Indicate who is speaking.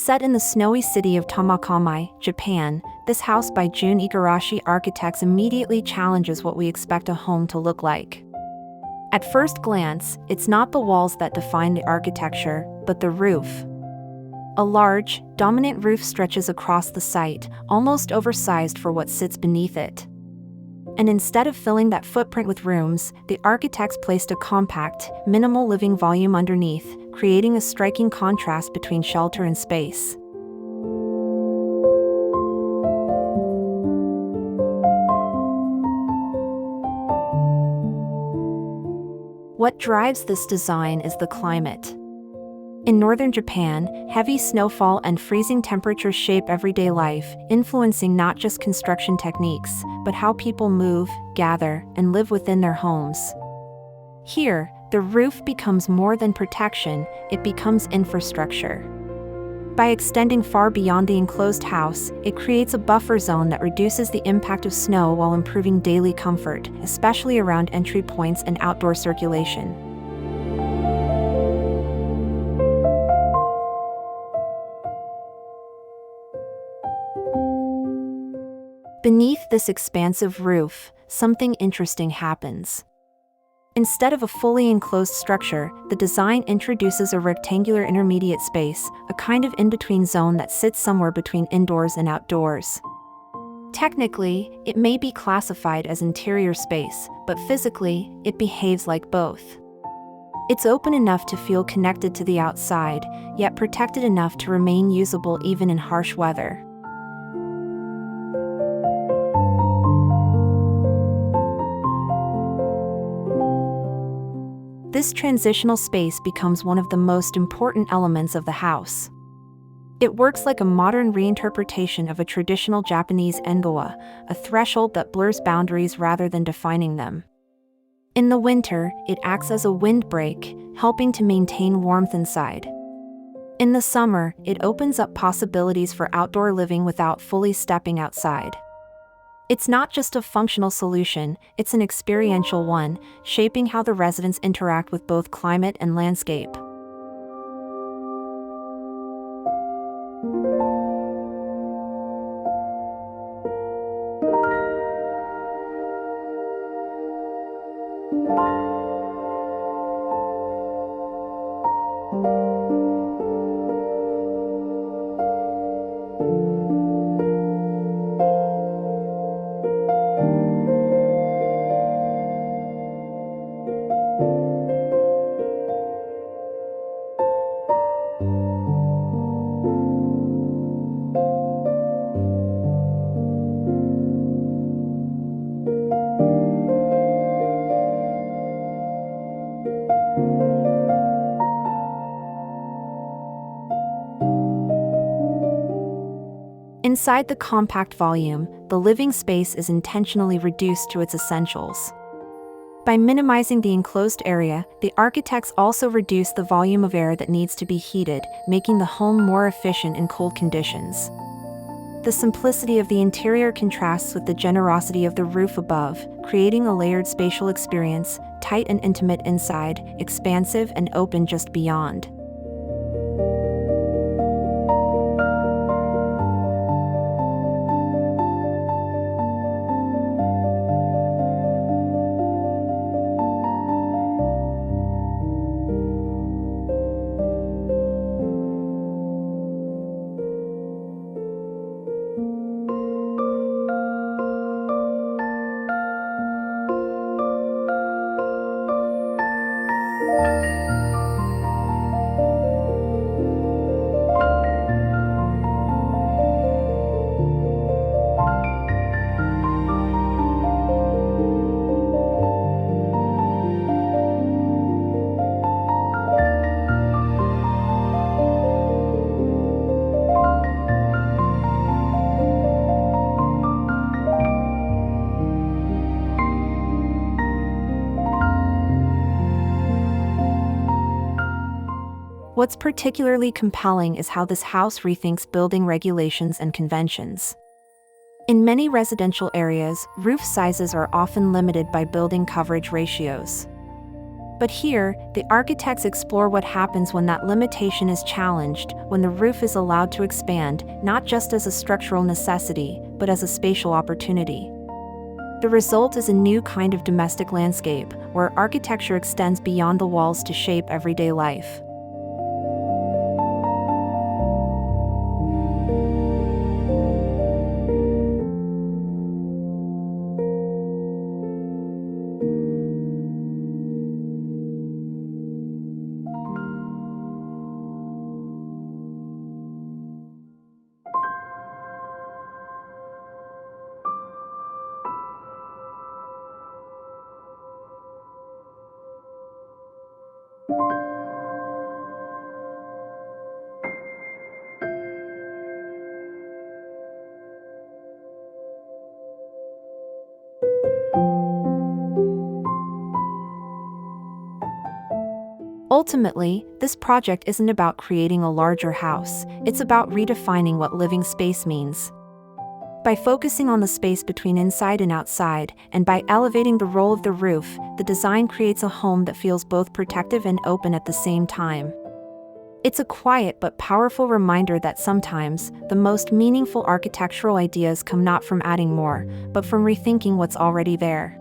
Speaker 1: Set in the snowy city of Tomakomai, Japan, this house by Jun Igarashi architects immediately challenges what we expect a home to look like. At first glance, it's not the walls that define the architecture, but the roof. A large, dominant roof stretches across the site, almost oversized for what sits beneath it. And instead of filling that footprint with rooms, the architects placed a compact, minimal living volume underneath, creating a striking contrast between shelter and space. What drives this design is the climate. In northern Japan, heavy snowfall and freezing temperatures shape everyday life, influencing not just construction techniques, but how people move, gather, and live within their homes. Here, the roof becomes more than protection, it becomes infrastructure. By extending far beyond the enclosed house, it creates a buffer zone that reduces the impact of snow while improving daily comfort, especially around entry points and outdoor circulation. Beneath this expansive roof, something interesting happens. Instead of a fully enclosed structure, the design introduces a rectangular intermediate space, a kind of in-between zone that sits somewhere between indoors and outdoors. Technically, it may be classified as interior space, but physically, it behaves like both. It's open enough to feel connected to the outside, yet protected enough to remain usable even in harsh weather. This transitional space becomes one of the most important elements of the house. It works like a modern reinterpretation of a traditional Japanese engawa, a threshold that blurs boundaries rather than defining them. In the winter, it acts as a windbreak, helping to maintain warmth inside. In the summer, it opens up possibilities for outdoor living without fully stepping outside. It's not just a functional solution, it's an experiential one, shaping how the residents interact with both climate and landscape. Inside the compact volume, the living space is intentionally reduced to its essentials. By minimizing the enclosed area, the architects also reduce the volume of air that needs to be heated, making the home more efficient in cold conditions. The simplicity of the interior contrasts with the generosity of the roof above, creating a layered spatial experience, tight and intimate inside, expansive and open just beyond. What's particularly compelling is how this house rethinks building regulations and conventions. In many residential areas, roof sizes are often limited by building coverage ratios. But here, the architects explore what happens when that limitation is challenged, when the roof is allowed to expand, not just as a structural necessity, but as a spatial opportunity. The result is a new kind of domestic landscape, where architecture extends beyond the walls to shape everyday life. Ultimately, this project isn't about creating a larger house, it's about redefining what living space means. By focusing on the space between inside and outside, and by elevating the role of the roof, the design creates a home that feels both protective and open at the same time. It's a quiet but powerful reminder that sometimes, the most meaningful architectural ideas come not from adding more, but from rethinking what's already there.